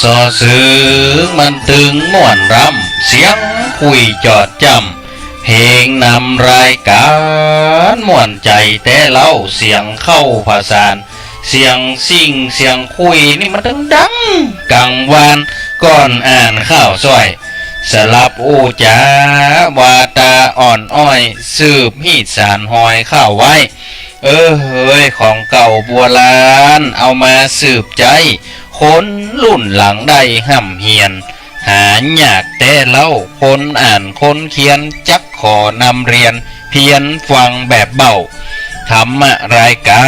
ซอซื้อมันตึงม่วนรำเสียงคุยจอดจำเพลงนำรายการม่วนใจแต่เล่าเสียงเข้าผสานเสียงสิ่งเสียงคุยนี่มันดังกังวานก่อนอ่านข้าวซอยสลับอูจ๋าวาตาอ่อนอ้อยสืบฮีดสารหอยข้าวไว้เฮ้ยของเก่าบัวลานเอามาสืบใจคนรุ่นหลังได้ห่ำเฮียนหายากแต่เล่าคนอ่านคนเขียนจักขอนำเรียนเพียนฟังแบบเบาธรรมรายกา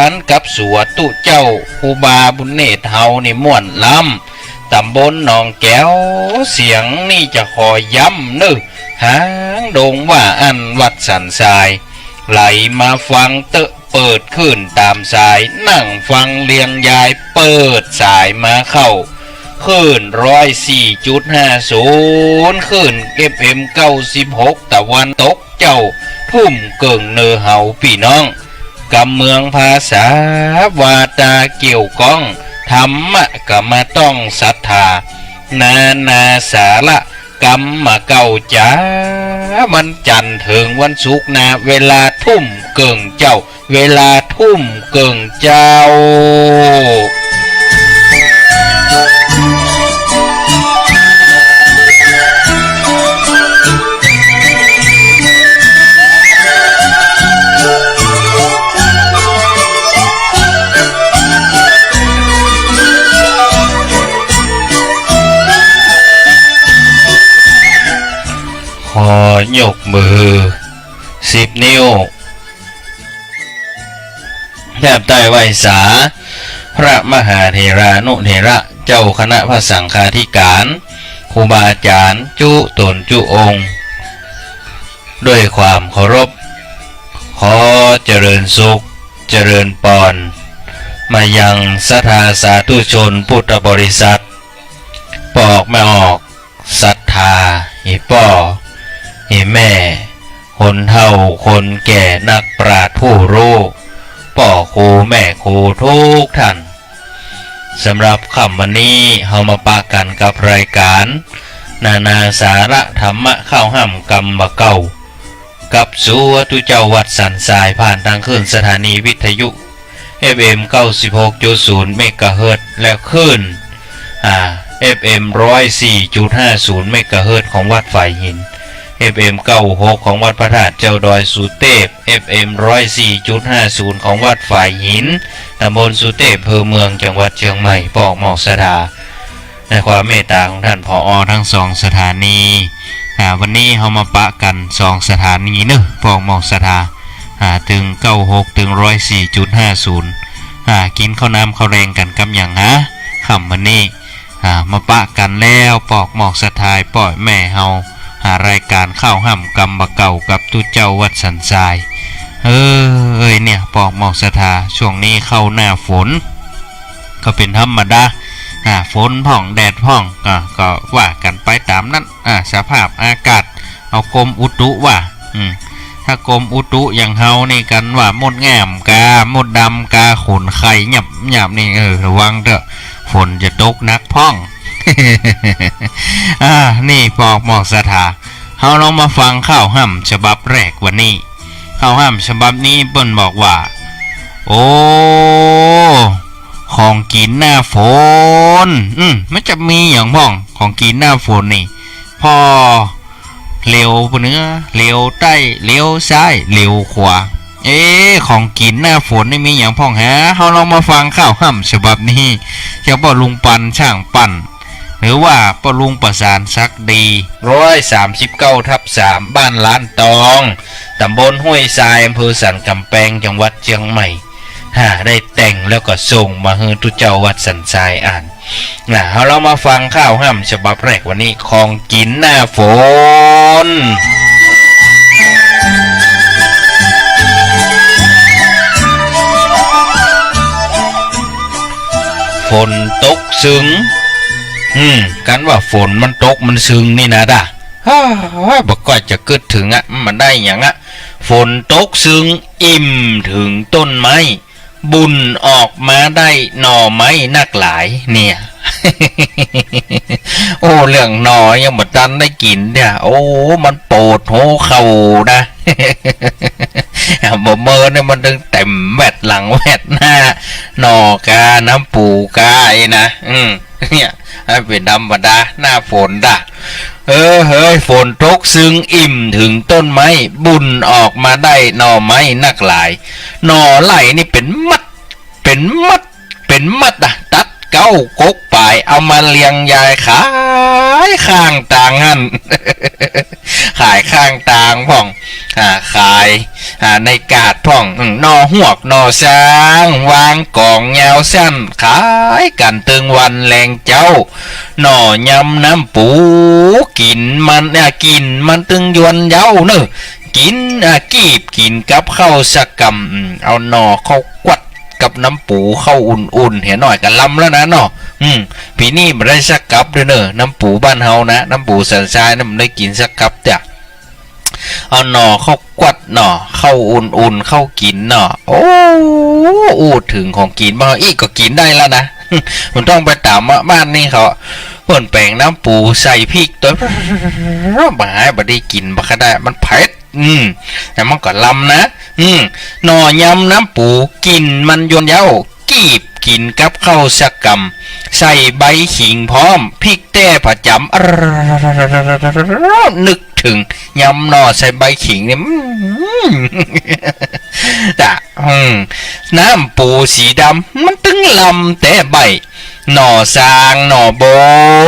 รกับสัวตุเจ้าครูบาบุญเนตรเฮานี่ม่วนล้ำตำบลหนองแก้วเสียงนี่จะคอยย้ำนึกหางดงว่าอันวัดสันทรายไหลมาฟังเตะเปิดขึ้นตามสายนั่งฟังเลียงยายเปิดสายมาเข้าขึ้น104.50ขึ้นFM96ตะวันตกเจ้าทุ่มเกิ่งเนอเฮาพี่น้องกำเมืองภาษาวาตาเกี่ยวก้องธรรมะก็มาต้องศรัทธานาสาระกรรมเก่าจ้ามันจันทร์ถึงวันศุกร์นะเวลาทุ่มเกิ่งเจ้าเวลาทุ่มเกิ่งเจ้าขอยกมือ10 นิ้วแทบใต้ไหวสาพระมหาเถรานุเถระเจ้าคณะพระสังฆาธิการครูบาอาจารย์จุตนจุองค์ด้วยความเคารพขอเจริญสุขเจริญปอนมายังศรัทธาสาธุชนพุทธบริษัทปอกไม่ออกศรัทธาอีป่อแม่คนเฒ่าคนแก่นักปราชญ์ผู้รู้ป่อครูแม่ครูทุกท่านสำหรับค่ำวันนี้เฮามาปะกันกับรายการนาสาระธรรมะเข้าห้ำกรรมเก่ากับสัวตุเจ้าวัดสันทรายผ่านทางคลื่นสถานีวิทยุ FM 96.0 เมกะเฮิรตซ์และคลื่นFM 104.50 เมกะเฮิรตซ์ของวัดฝ่ายหินFM 96ของวัดพระธาตุเจ้าดอยสุเทพ FM 104.50 ของวัดฝ่ายหินตำบลสุเทพอำเภอเมืองจังหวัดเชียงใหม่ปอกหมอกสดาในความเมตตาของท่านผอ.ทั้ง2สถานีวันนี้เรามาปะกัน2สถานีเนอะปอกหมอกสดาถึง96ถึง 104.50 กินข้าวน้ำข้าวแรงกันกับอย่างค่ำวันนี้มาปะกันแล้วปอกหมอกสดาปล่อยแม่เฮารายการข้าวห่ำกรรมเก่ากับตุเจ้าวัดสันทรายเนี่ยปอกหมอกสถาช่วงนี้เข้าหน้าฝนก็เป็นธรรมดาฝนพ่องแดดพ่องก็ว่ากันไปตามนั้นสภาพอากาศเอากรมอุตุว่าถ้ากรมอุตุอย่างเฮานี่กันว่ามดแง่มกามดดำกาขนไข่หยับนี่ระวังเถอะฝนจะตกนักพ่องนี่ปอกหมอกสถาเฮาลองมาฟังข้าวห่ำฉบับแรกวันนี้ข้าวห่ำฉบับนี้เปิ้นบอกว่าโอ้ของกินหน้าฝนมันจะมีอย่างพ่องของกินหน้าฝนนี่พอเลี้ยวเหนือเลี้ยวใต้เลี้ยวซ้ายเลี้ยวขวาของกินหน้าฝนนี่มีอย่างพ่องเฮาลองมาฟังข้าวห่ำฉบับนี้เจ้าพ่อลุงปันช่างปั่นหรือว่าปลุงประสานซักดี139/3บ้านล้านตองตำบลห้วยทรายอำเภอสันกำแพงจังหวัดเชียงใหม่ได้แต่งแล้วก็ส่งมาให้ทุเจ้าวัดสันทรายอ่านเรามาฟังข้าวห่ำฉบับแรกวันนี้ของกินหน้าฝนฝนตกซึ้งกันว่าฝนมันตกมันซึ้งนี่นะบอกก็จะเกิดถึงมันได้อย่างฝนตกซึ้งอิ่มถึงต้นไม้ บุญออกมาได้หน่อไม้นักหลายเนี่ย โอ้เรื่องหน่อยังบ่ทันได้กินเนี่ยโอ้มันโปรดโหเข่านะ บ่เมินเนี่ยมันดึงเต็มแวดหลังแวดหน้าหน่อกาน้ำปูกาไอ้นะเนี่ยเป็นธรรมดาหน้าฝนด่ะเฮ้ยฝนตกซึ้งอิ่มถึงต้นไม้บุญออกมาได้หน่อไม้นักหลายหน่อไหลนี่เป็นมัดอ่ะตัดเก้ากกปลายเอามาเลี้ยงยายขายข้างต่างหัน ขายข้างต่างพ่องขายในกาดพ่องนอหวกนอสร้างวางกองยาวสั้นขายกันตึงวันแรงเจ้าหน่อยำน้ำปูกินมันตึงยวนเย้าเนอะกินกีบกินกับข้าวสักกำเอาหน่อเข้ากวัดกับน้ำปูเข้าอุ่นๆเห็นหน่อยกันลำแล้วนะเนาะปีนี้มันได้สักกับด้วยเนอะน้ำปูบ้านเฮานะน้ำปูสันทรายนะมันได้กินสักกับจ้ะเอาหน่อเข้ากวัดหน่อเข้าอุ่นๆเข้ากินหน่อโอ้ถึงของกินบ้างอีกก็กินได้แล้วนะ มันต้องไปตามบ้านนี่เขาเปิ่นแปลงน้ำปูใส่พริกตัวบ่หายบ่ได้กินบ่ก็ได้มันเผ็ดแต่มันก็ลำนะหน่อยำน้ำปูกินมันยนเย้ากีบกินกับข้าวสักกำใส่ใบขิงพร้อมพริกแต้ผจำนึกถึงยำหน่อใส่ใบขิงเนี่ยจ้ะน้ำปูสีดำมันตึงลำแต่ใบหน่อสางหน่อบ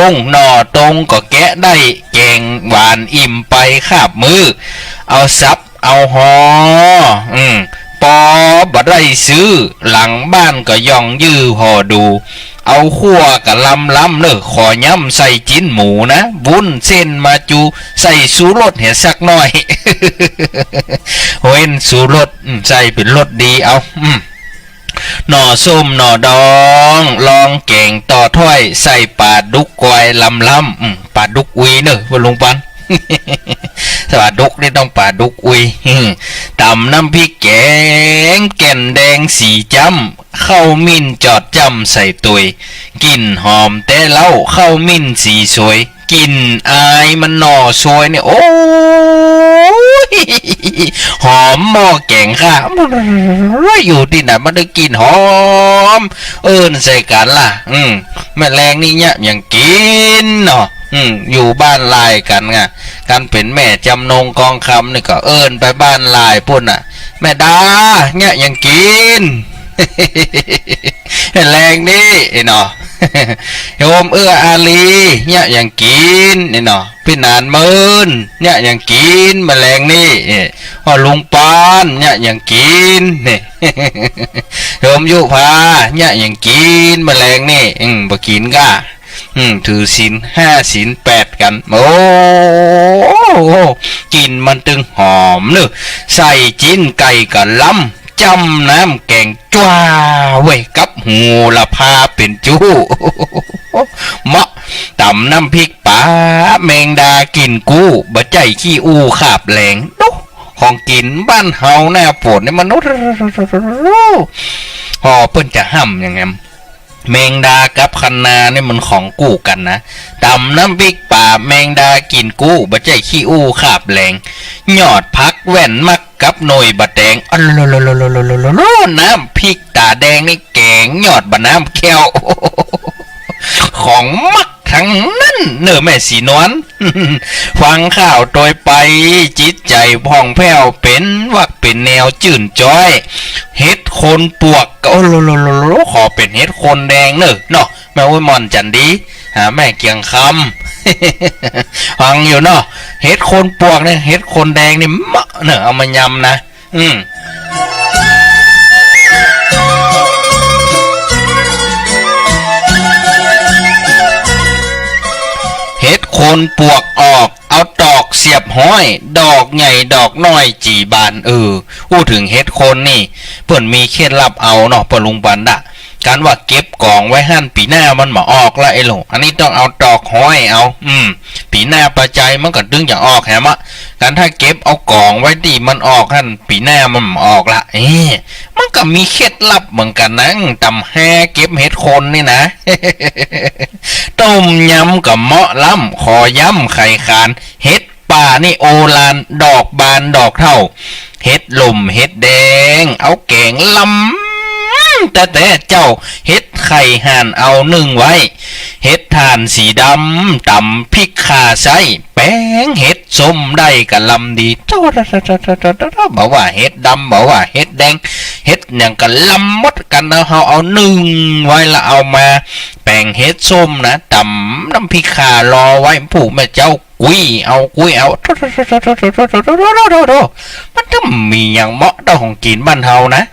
งหน่อตรงก็แกะได้แกงหวานอิ่มไปคาบมือเอาซับเอาหอปอบ่ได้ซื้อหลังบ้านก็ย่องยื้อหอดูเอาขั่วกะลำเนอะขอย่ำใส่จิ้นหมูนะวุ้นเส้นมาจูใส่สูรสเห็นสักหน่อย โอ้ยสูรสใส่เป็นรสดีเอาหน่อส้มหน่อดองลองแกงต่อถ้อยใส่ปลาดุกกวยลำปลาดุกอุยเนอะว่าลุงปัน ปลาดุกนี่ต้องปลาดุกอุยตำน้ำพริกแกงแก่นแดงสีจ้ำข้าวมิ้นจอดจ้ำใส่ตุยกลิ่นหอมแต่เล่าข้าวมิ้นสีสวยกลิ่นอายมันหน่อสวยเนี่ยโอ้ยหอมหม้อแกงค่ะอยู่ที่ไหนมันได้กลิ่นหอมใส่กันล่ะแม่แรงนี่เนี่ยอย่างกินเนาะอยู่บ้านลายกันไงกันเป็นแม่จำนงกองคำนี่ก็ไปบ้านลายพุ่นน่ะแม่ดาเนี่ยอย่างกิน แรงนี่เนาะ โยมอาลีเนี่ยอย่างกินเนาะพี่นานเมินเนี่ยอย่างกินแมลงนี่พ่อลุงปานเนี่ยอย่างกินนี่ โยมยุพาเนี่ยอย่างกินแมลงนี่บ่กินก้าถือศีล5ศีล8กันโอ้กินมันตึงหอมเนอะใส่จิ้นไก่กับล้ำจำน้ำแกงจ้าเว้ยกับหูละพาเป็นจู้มะตำน้ำพริกปลาแมงดากินกู้บะใจขี้อูขาบแหลงดูของกินบ้านเฮาหน้าฝนนี่มันพอเพิ่นจะห้ำยังไงแมงดากับคะนาเนี่ยมันของกู้กันนะตำน้ำพริกป่าแมงดากินกู้บะใจขี้อู้ขาบแหลงยอดพักแว่นมักกับหน่วยบะแดงน้ำพริกตาแดงนี่แกงยอดบะน้ำแก้วของมักทั้งนั้นเนื้อแม่สีนวลฟังข่าวโดยไปจิตใจพองแผ้วเป็นวักเป็นแนวจื่นจ้อยเฮ็ดคนปวกก็ขอเป็นเฮ็ดคนแดงเนาะแม่อุ้ยมอนจันดีแม่เกียงคำฟังอยู่เนาะเฮ็ดคนปวกเนี่ยเฮ็ดคนแดงนี่มะเนอะเอามายำนะเฮ็ดคนปวกออกเอาตอกเสียบห้อยดอกใหญ่ดอกน้อยจีบานพูดถึงเฮ็ดคนนี่เพิ่นมีเคล็ดลับเอาเนาะปะลุงปันดะ การว่าเก็บกองไว้หั่นปีหน้ามันมาออกละไอ้หลงอันนี้ต้องเอาตอกห้อยเอาปีหน้าปัจจัยมันก็ดึงอย่างออกแฮมะการถ้าเก็บเอากองไว้ดีมันออกหั่นปีหน้ามันมาออกละมันก็มีเคล็ดลับเหมือนกันนะตำแห่เก็บเห็ดคนนี่นะ ต้มยำกับเมาะล้ำขอย่ำไข่คานเห็ดป่านี่โอลานดอกบานดอกเท่าเห็ดลมเห็ดแดงเอาแกงลำแต่เจ้าเห็ดไข่ห่านเอานึ่งไว้เห็ดทานสีดำตำพริกข่าใส่แป้งเห็ดส้มได้กะลำดีบอกว่าเห็ดดำบอกว่าเห็ดแดงเห็ดอย่างกะลำมดกันนะเฮาเอานึ่งไว้แล้วเอามาแป้งเห็ดส้มนะตำน้ำพริกข่ารอไว้ผู้แม่เจ้ากุยเอามันต้องมีอย่างเหมาะต่อของกินบ้านเฮานะ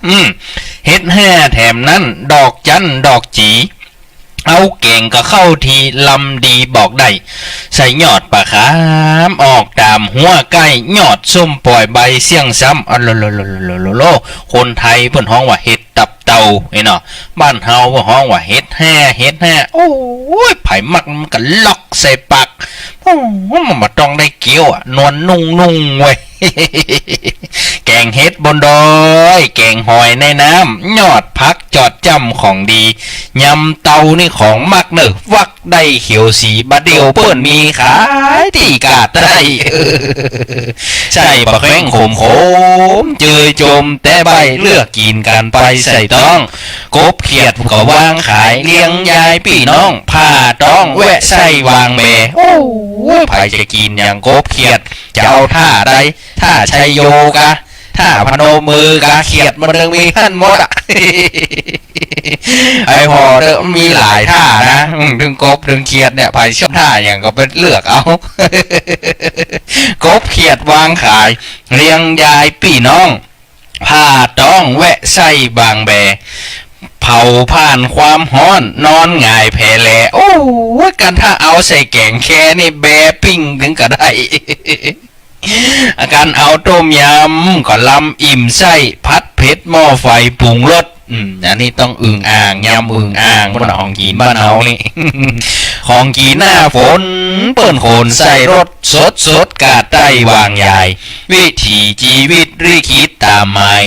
เฮ็ดแห่แถมนั้นดอกจันดอกจีเอาเก่งก็เข้าทีลำดีบอกได้ใส่ยอดปลาขามออกตามหัวไก่ยอดส้มปล่อยใบเสี่ยงซ้ำโลคนไทยเพิ่นฮ้องว่าเห็ดตับเต่าเนาะบ้านเฮาเพิ่นฮ้องว่าเห็ดแห่โอ้ยไผมักมันก็ล็อกใส่ปากมันมาต้องได้เกี้ยวอ่ะนวลนุ่งเว้ย แกงเฮ็ดบนดอยแกงหอยในน้ำยอดพักจอดจำของดียำเตานี่ของมักเนอะวักได้เขียวสีบะเดียวเปิ้นมีขายที่กาดได้ ใช่ปะแข้งขมเจยจมแต่ใบเลือกกินกันไปใส่ต้องกบเขียดก็วางขายเลี้ยงยายพี่น้องผ้าต้องแวะใส่วางแม่โอ้ไผจะกินอย่างกบเขียดจะเอาท่าใดท่าชัยโยกะท่าพนมมือกะเขียดมันเรื่องมีท่านหมดอ่ะ ไอ้พอเด้อมีหลายท่านะถึงกบถึงเขียดเนี่ยไผชอบท่าอย่างก็เป็นเลือกเอา กบเขียดวางขายเลี้ยงยายพี่น้องผ้าต้องแวะใส่บางแบเผาผ่านความฮ้อนนอนหงายแผ่แลโอ้กันถ้าเอาใส่แกงแค่นี่แบปิ้งถึงก็ได้ อาการเอาต้มยำก็ลำอิ่มไส้พัดเผ็ดหม้อไฟปรุงรสอันนี้ต้องอึ่งอ่างยำอึ่งอ่างบนของกินบ้านเฮานี่ ของกินหน้าฝนเปิ้นโขนใส่รถสดกาดใต้วางใหญ่วิถีชีวิตริคิดตามหมาย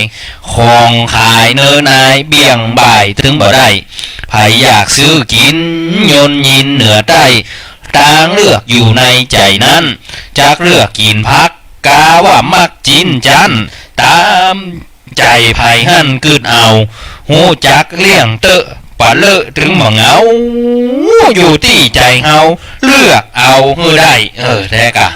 ของขายเนื้อนายเบี่ยงบ่ายถึงบ่ได้ใครอยากซื้อกินยนยินเหนือใต้ต่างเลือกอยู่ในใจนั้นจากเลือกกินพักกาว่ามักจินจันตามใจไผ่หั่นกึดเอาหูจักเลี่ยงเตอะปะเลอะถึงบ่เหงาอยู่ที่ใจเฮาเลือกเอาเฮือได้แท้กะ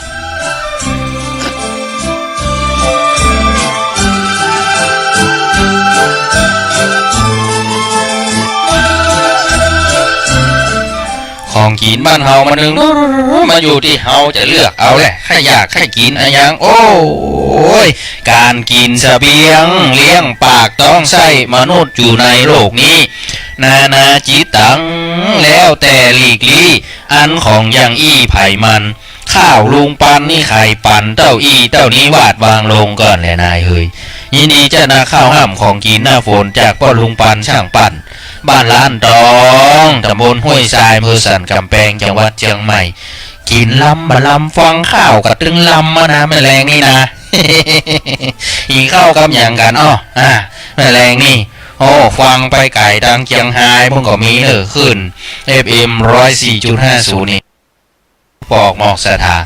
ของกินบ้านเฮามันนึงมาอยู่ที่เฮาจะเลือกเอาแหละใครอยากใครกินอะไรอย่างโอ้ยการกินเสบียงเลี้ยงปากต้องใส่มนุษย์อยู่ในโลกนี้นาจิตังแล้วแต่หลีกลี่อันของอย่างอี้ไผ่มันข้าวลุงปันนี่ไข่ปันเต้าอี้เต้านี้วาดวางลงก่อนแหละนายเฮยยินดีจะนาข้าวห้ามของกินหน้าฝนจากพ่อลุงปันช่างปั่นบ้านล้านตองตำบลห้วยทรายอำเภอสันกำแพงจังหวัดเชียงใหม่กินลำบะลำฟังข้าวกับตึงลำมานะแม่แรงนี่นะ อีข้าวกับอย่างกันแม่แรงนี่โอ้ฟังไปไก่ดังเชียงไฮ้มึงก็มีขึ้น FM 104.50 นี่ปอกหมอกสถา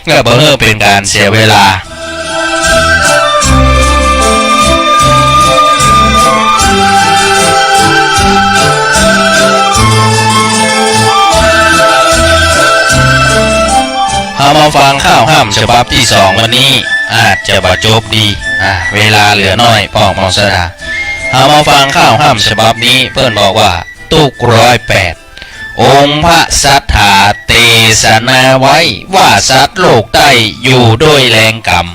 ก็เบอร์เป็นการเสียเวลาเอามาฟังข้าวห้ามฉบับที่2วันนี้อาจจะบาจบดีเวลาเหลือน้อยปอกหมอกสถาเอามาฟังข้าวห้ามฉบับนี้เพื่อนบอกว่าตุก108องค์พระสัทธาเตศนาไว้ว่าสัตว์โลกใต้อยู่ด้วยแรงกรรม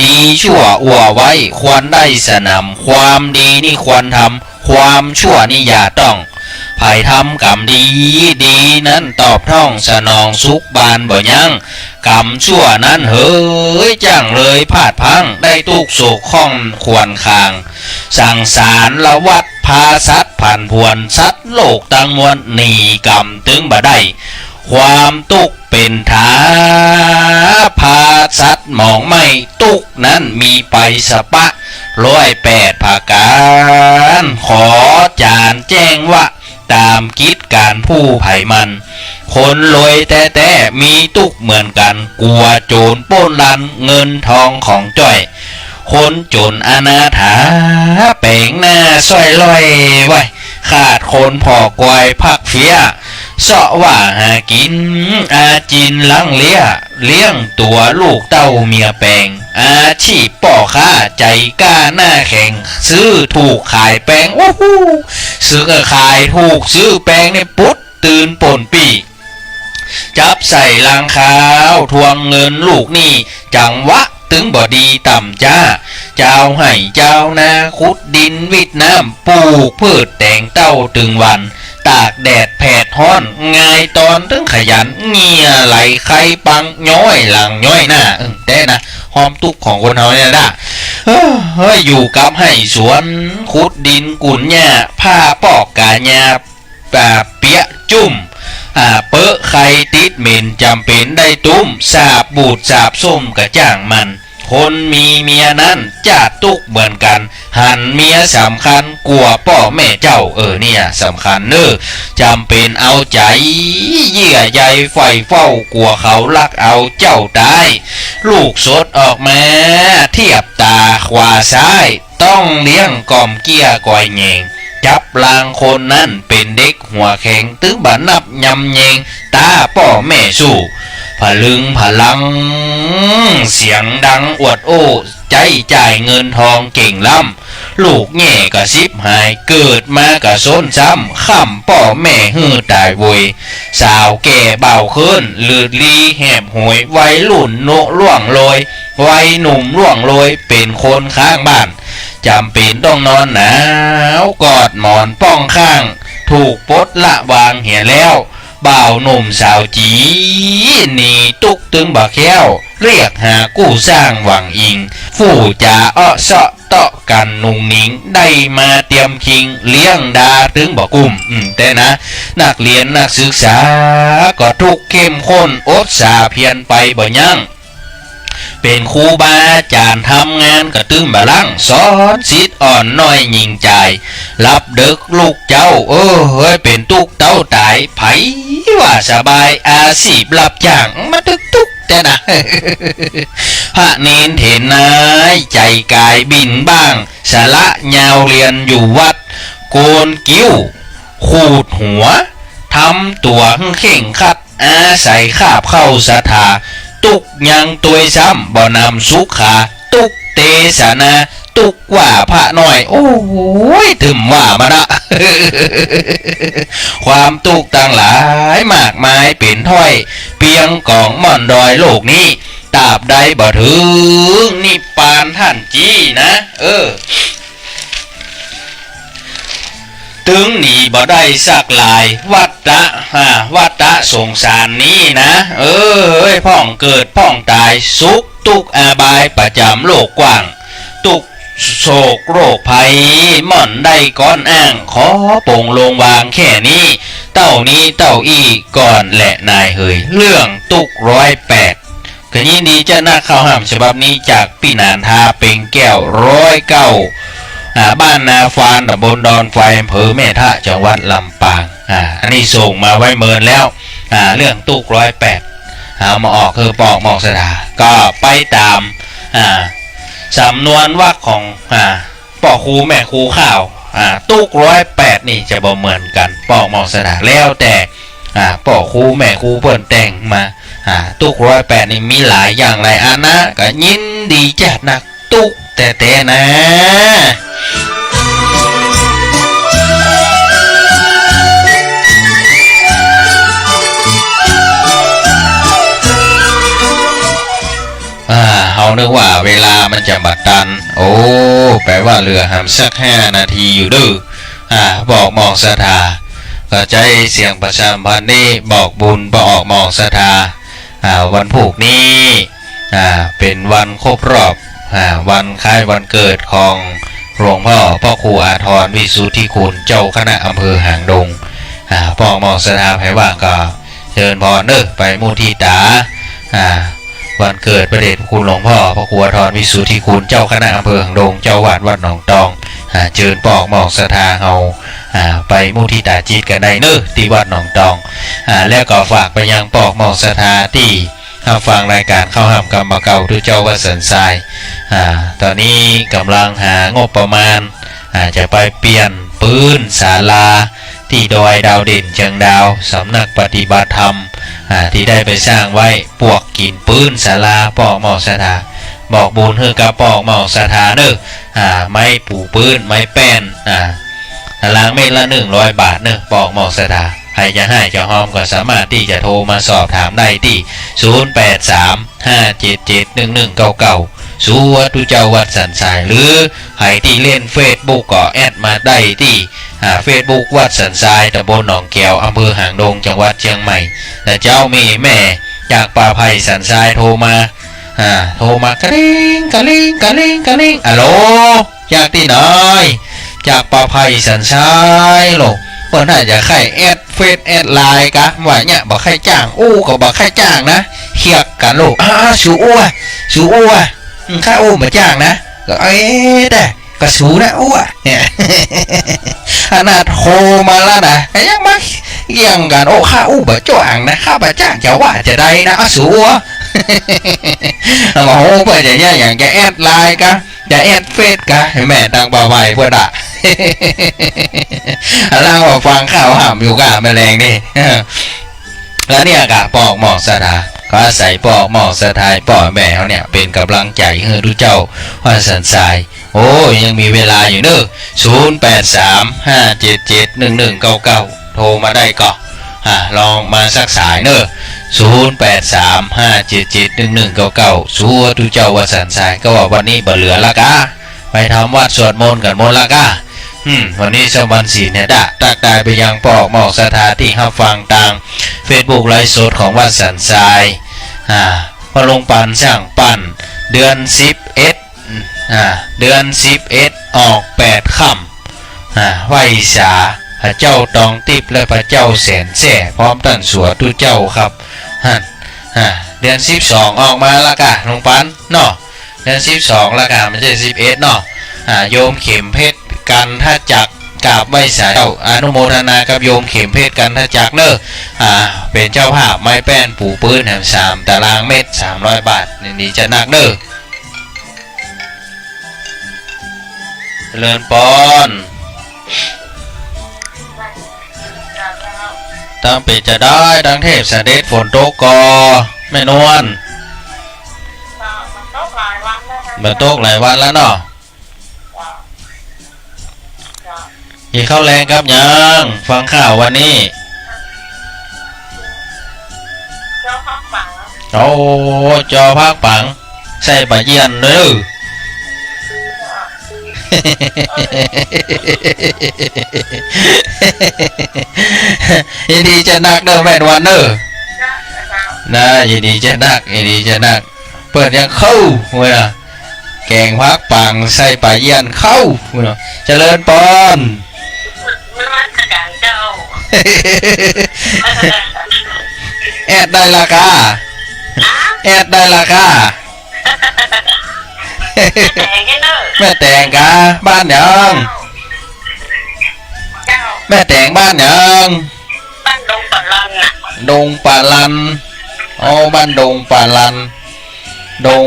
ดีชั่วอัวไว้ควรได้สนำความดีนี่ควรทำความชั่วนี่อย่าต้อง ไผ่ทำกรรมดีดีนั้นตอบท่องสนองสุขบานบ่ยังกรรมชั่วนั้นเฮ้ยจังเลยพลาดพังได้ตุกโศกข้องควรคางสั่งสารละวัดพาสัตว์ผ่านพวนสัตว์โลกตั้งมวลหนีกรรมตึงบ่ได้ความตุกเป็นทาพาสัตว์มองไม่ตุกนั้นมีไปสปะ108 ภาการขอจานแจ้งว่าตามกิจการผู้ไผ่มันคนรวยแต่มีตุกเหมือนกันกลัวโจรปล้นลันเงินทองของจ้อยคนจนอนาถาแปลงหน้าส้อยลอยไว้ขาดคนพอกวยพักเฟียเสาะว่าหากินอาจินลังเลี้ยงตัวลูกเต้าเมียแปลงอาชีพป่อค้าใจกล้าหน้าแข่งซื้อถูกขายแปลงโอ้โหซื้อก็ขายถูกซื้อแปลงในปุ๊ดตื่นป่นปีจับใส่ลังข้าวทวงเงินลูกนี่จังวะถึงบ่ดีต่ำจ้าเจ้าให้เจ้านาขุดดินวิดน้ำปลูกพืชแต่งเต้าถึงวันตากแดดแผดฮ้อนง่ายตอนถึงขยันเงียไหลไข่ปังย้อยหลังย้อยหน้าแต่นะหอมตุกของคนเฮาเนี่ยนะเฮ้ยอยู่กับให้สวนขุดดินกุนหญ้าผ้าปอกกาหญ้าเปียจุ่มเปอะไข่ติดเหม็นจำเป็นได้ตุ้มสาบบูดสาบส้มกระจ่างมันคนมีเมียนั้นจะตุกเหมือนกันหันเมียสำคัญกลัวพ่อแม่เจ้าเนี่ยสำคัญเนอะจำเป็นเอาใจเยื่อใยไฟเฝ้ากลัวเขาลักเอาเจ้าตายลูกสดออกมาเทียบตาขวาซ้ายต้องเลี้ยงกล่อมเกี้ยก่อยแยงจับลางคนนั้นเป็นเด็กหัวแข็งตึงบันนับยำแยงตาพ่อแม่สู้ผลึงพลังเสียงดังอวดโอ้ใจจ่ายเงินทองเก่งล้ำลูกแง่กะซิบหายเกิดมากะส้นซ้ำข้ำพ่อแม่ฮือตายวุยสาวแก่เบาขึ้นลืดลีแหบหวยวัยรุ่นโนล่วงโรยวัยหนุ่มล่วงโรยเป็นคนข้างบ้านจำเป็นต้องนอนหนาวกอดหมอนป้องข้างถูกปลดละวางเหี่ยแล้วบ่าวหนุ่มสาวจีนี่ตุกตึงบ่าแค้วเรียกหากู้สร้างหวังอิงฟู่จ่าอ้อเสาะเตาะกันนุงนิงได้มาเตรียมคิงเลี้ยงดาตึงบ่กุ้มแต่นะนักเรียนนักศึกษาก็ทุกเข้มข้นอดสาเพียนไปบ่ยั่งเป็นครูบาอาจารย์ทำงานกระตึ้มบาลังสอนศิษย์อ่อนน้อยยิงใจรับเด็กลูกเจ้าเฮ้ยเป็นตุกเต้าตายไผว่าสบายอาชีพรับจ้างมาตึกตุกแต่นะ พระเนนเถนนายใจกายบินบ้างสาระยาวเรียนอยู่วัดโกนกิ้วขูดหัวทำตัวเข่งคัดอาศัยข้าบเข้าศรัทธาตุกยังตัวซ้ำบ่นำสุขาตุกเตสนาตุกว่าพระน้อยโอ้ยถึมว่ามาละ ความตุกต่างหลายมากมายเป็นถ้อยเพียงกองม่อนดอยโลกนี้ตราบใดบ่ถึงนิพพานท่านจีนะถึงหนีบ่ได้สักลายวัฏฏะสงสารนี้นะพ่องเกิดพ่องตายสุขทุกข์อาบายประจำโลกกว้างทุกโศกโรคภัยม่อนได้ก้อนอ้างขอโป่งลงวางแค่นี้เต้านี้เต้าอี้ก่อนและนายเฮยเรื่องตุก108ก็ยินดีจะนักข่าวห้ามฉบับนี้จากพี่นานทาเป็งแก้ว109บ้านนาฟานตำบลดอนไฟอำเภอแม่ทะจังหวัดลำปางอันนี้ส่งมาไว้เมินแล้วเรื่องตุก108มาออกคือปอกหมอกสถาก็ไปตามสำนวนวรรคของปอกครูแม่ครูข้าวตุก108นี่จะบ่เหมือนกันปอกหมอกสถาแล้วแต่ปอกครูแม่ครูเปิ่นแต่งมาตุก108นี่มีหลายอย่างหลายอันนะก็ยินดีจัดนักตุกแต่นะเฮานึกว่าเวลามันจะบัดตันแปลว่าเรือหามสัก5 นาทีอยู่ดื้อบอกหมอกสถา ก็ใจเสียงประชาสัมพันธ์นี่บอกบุญบอกออกหมอกศรัทธาวันผูกนี้เป็นวันครบรอบวันคล้ายวันเกิดของหลวงพ่อครูอาทรวิสุทธิคุณเจ้าคณะอำเภอหางดงปอกหมอกศรัทธาไผว่างก็เชิญพรไปมุทิตาวันเกิดพระเดชพระคุณหลวงพ่อพระครูอาทรวิสุทธิคุณเจ้าคณะอำเภอหางดงเจ้าวาดวัดหนองตองเชิญปอกหมอกศรัทธาเฮาไปมุทิตาจิตกันได้ที่วัดหนองตองแล้วก็ฝากไปยังปอกหมอกศรัทธาที่ฟังรายการเข้าห้ามกรรมเก่าด้วยเจ้าวัดสันทรายตอนนี้กำลังหางบประมาณจะไปเปลี่ยนปืนศาลาที่ดอยดาวเด่นเชียงดาวสำนักปฏิบัติธรรมที่ได้ไปสร้างไว้ปวกกินปืนศาลาปอกหมอกศรัทธาบอกบุญเฮือกับปอกหมอกศรัทธาไม้ปูปืนไม้แป้นล้างเม็ดละ100 บาทปอกหมอกศรัทธาใครจะให้จะหอมก็สามารถที่จะโทรมาสอบถามได้ที่0835771199สู่วัดทุเจ้าวัดสันทรายหรือใครที่เล่น Facebook ก็แอดมาได้ที่Facebook วัดสันทรายตำบลหนองแก้วอำเภอหางดงจังหวัดเชียงใหม่แต่เจ้ามีแม่จากป่าไผ่สันทรายโทรมากระลิ่งกระลิ่งกระลิ่งกระลิ่งอะโหลจากที่ไหนจากป่าไผ่สันทรายโหลเพื่อนอาจจะใครแอดเฟซแอดไลน์กะว่าเนี่ยบอกใครจ้างก็บอกใครจ้างนะเขียกกันลูกสูข้ามาจ้างนะก็แต่ก็สูนะเนี่ยขนาดโทรมาแล้วนะยังมาเกี่ยงกันข้าบ่จ้างนะข้าบ่จ้างจะว่าจะได้นะสูเพื่อจะอย่างแกแอดไลน์กะจะแอดเฟซกะแม่ดังบ่าวเพื่อด่าล่างว่าฟังข่าวห้ามอยู่กะแมลงนี่แล้วเนี่ยกะปอกหมอกศรัทธาก็อาศัยปอกหมอกศรัทธาปอกแม่เขาเนี่ยเป็นกำลังใจให้ทุกเจ้าว่าสันทรายยังมีเวลาอยู่0835771199โทรมาได้ก็ลองมาสักสาย0835771199สู่ทุกเจ้าว่าสันทรายก็ว่าวันนี้บ่เหลือละกะไปทำวัดสวดมนต์กันมนต์ละกะวันนี้สวรรค์ศีลเนี่ยตักได้ไปยังปอกหมอกศรัทธาที่รับฟังทาง Facebook ไลฟ์สดของวัดสันทรายพระลงปันช่างปั้นเดือน11ออก8ค่ำไหวสาพระเจ้าตองติบและพระเจ้าแสนแส่พร้อมตั้นสวดทุเจ้าครับเดือน12ออกมาละกะลงปันเนาะเดือน12ละกะไม่ใช่11เนาะโยมเข็มเพชรกันถ้าจักกราบไหว้สาเจ้าอนุโมทนากับโยมเข็มเพชรกันถ้าจักเป็นเจ้าภาพไม้แป้นปูปืนแหม3ตารางเมตร300 บาทนี่จะนักเจริญปอนตั้งเป็ดจะได้ดังเทพเสด็จฝนตกกอแม่นวลมันตกหลายวันแล้วเนาะยี่เข้าแรงครับยังฟังข่าววันนี้จอภาคปังใส่ปะเยียนเลยยินดีจะนักแม่นวันนะยินดีจะนักเปิดยังเข้าเว้ยแกงภาคปังใส่ปะเยียนเข้าเจริญปอนแอดได้ราคาแม่แต่งกะบ้านยังแม่แต่งบ้านยังบ้านดงปาลันบ้านดงปาลันดง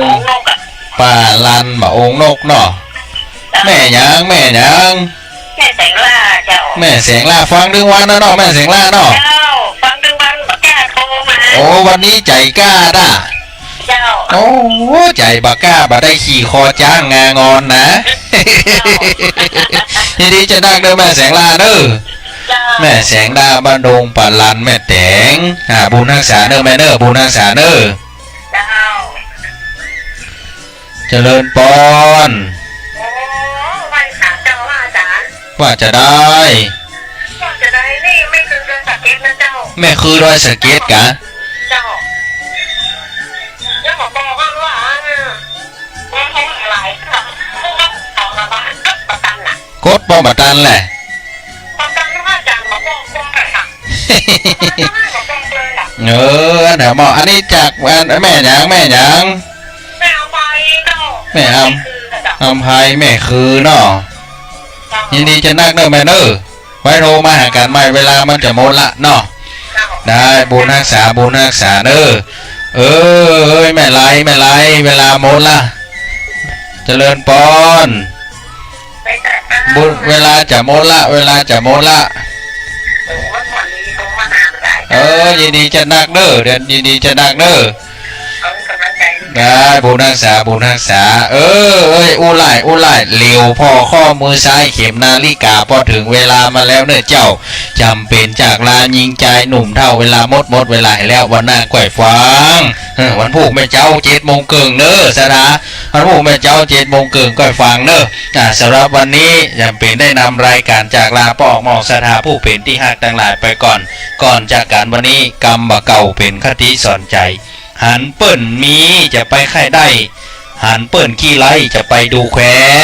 ปาลันบ่องนกเนาะแม่ยังแม่แสงล่าเจ้าแม่แสงล่าฟังดึงวันนะเนาะแม่แสงล่าเนาะฟังดึงวันบักกล้าโทรมาวันนี้ใจกล้าด่ะเจ้าใจบักกล้าบ่ได้ขี่คอจ้างงางอนนะทีนี้จะนั่งแม่แสงล่าแม่แสงล่าบ้านดงปาลันแม่แตงบุญรักษาแม่บุญรักษาเจ้าเจริญปอนว่าจะได้นี่ไม่ถึง เก็ตนะเจ้า แม่คือดอยสะเก็ดกะ เจ้าแล้วหมอบอกว่าแม่แห้งอะไรก็เอามาบ้านประกันน่ะ กดป้อมาตันแหละ ประกันว่าอาจารย์หมอบอกเลยค่ะหมอบอกเลยอ่ะ เดี๋ยวบอกอันนี้จากแม่หยังแม่หยัง แม่เอาไปเจ้า แม่เอา คือเจ้า อำไพแม่คือเนาะยินดีจะนักเด้อแม่เด้อไว้โทรมาหากันใหม่เวลามันจะหมดละเนาะ เจ้า ได้บุญรักษาบุญรักษาเด้อเอ้ยแม่ไรแม่ไรเวลาหมดละเจริญปอน ไปแต่ บุญเวลาจะหมดละเวลาจะหมดละ โอ้วันวันนี้ตรงมาหาอะไร ยินดีจะนักเด้อเดี๋ยวยินดีจะนักเด้อ เอากำลังใจ ได้บุญรักษาบุญรักษาเอ้ยอุไลเร็วพ่อข้อมือซ้ายเข็มนาฬิกาพอถึงเวลามาแล้วเน้อเจ้าจำเป็นจากลายิงใจหนุ่มเท่าเวลาหมดเวลาให้แล้ววันหน้าก่อยฟังวันพูกแม่เจ้า7:00นเน้อสดาวันพูกแม่เจ้า7:00นก่อยฟังเน้อสำหรับวันนี้จำเป็นได้นำรายการจากลาปอกหมอกสถาผู้เป็นที่หักต่างหลายไปก่อนจากการวันนี้กรรมบ่เก่าเป็นคติสอนใจหันเปิ้นมีจะไปไข่ได้หันเปิ้นขี้ไล่จะไปดูแคว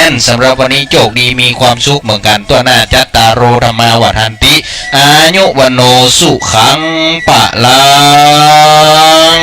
นสำหรับวันนี้โชคดีมีความสุขเหมือนกันตัวหน้าจัตตารโรธรรมาวัฏันติอายุวันโนสุขังปะลัง